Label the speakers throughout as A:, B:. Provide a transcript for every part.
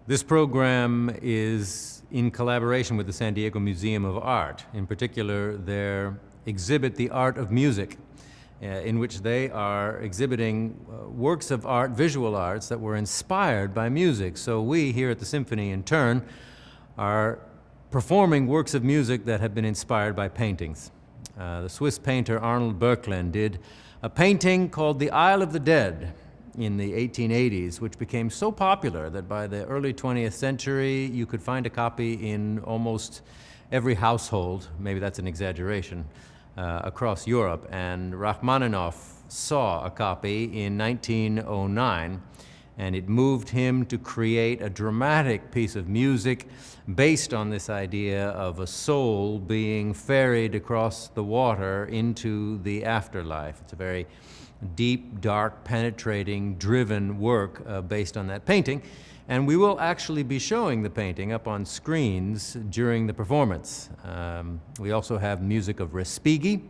A: This program is in collaboration with the San Diego Museum of Art. In particular, their exhibit, The Art of Music, in which they are exhibiting works of art, visual arts, that were inspired by music. So we here at the Symphony, in turn, are performing works of music that have been inspired by paintings. The Swiss painter Arnold Böcklin did a painting called The Isle of the Dead in the 1880s, which became so popular that by the early 20th century, you could find a copy in almost every household, maybe that's an exaggeration, across Europe. And Rachmaninoff saw a copy in 1909, and it moved him to create a dramatic piece of music based on this idea of a soul being ferried across the water into the afterlife. It's a very deep, dark, penetrating, driven work based on that painting. And we will actually be showing the painting up on screens during the performance. We also have music of Respighi.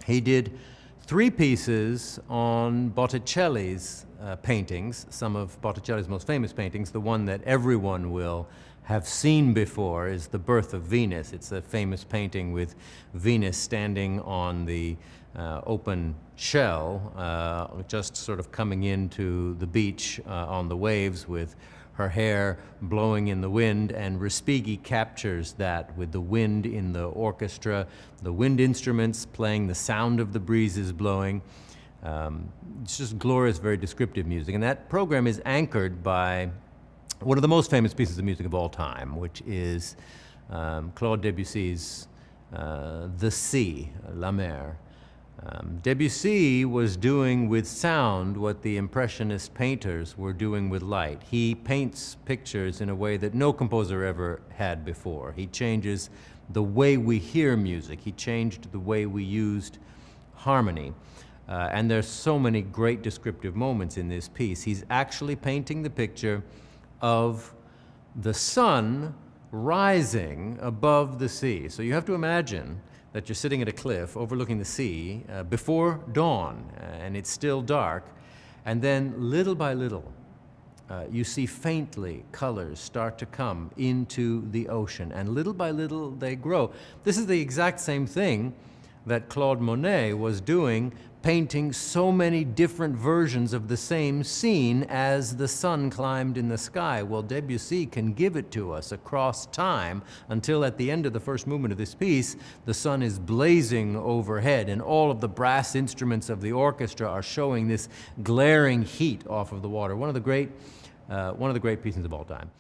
A: He did 3 pieces on Botticelli's paintings, some of Botticelli's most famous paintings. The one that everyone will have seen before is The Birth of Venus. It's a famous painting with Venus standing on the open shell, just sort of coming into the beach on the waves with her hair blowing in the wind, and Respighi captures that with the wind in the orchestra, the wind instruments playing the sound of the breezes blowing. It's just glorious, very descriptive music. And that program is anchored by one of the most famous pieces of music of all time, which is Claude Debussy's The Sea, La Mer. Debussy was doing with sound what the Impressionist painters were doing with light. He paints pictures in a way that no composer ever had before. He changes the way we hear music. He changed the way we used harmony. And there's so many great descriptive moments in this piece. He's actually painting the picture of the sun rising above the sea. So you have to imagine that you're sitting at a cliff overlooking the sea before dawn, and it's still dark, and then little by little you see faintly colors start to come into the ocean, and little by little they grow. This is the exact same thing that Claude Monet was doing, painting so many different versions of the same scene as the sun climbed in the sky. Well, Debussy can give it to us across time until at the end of the first movement of this piece, the sun is blazing overhead and all of the brass instruments of the orchestra are showing this glaring heat off of the water. One of the great pieces of all time.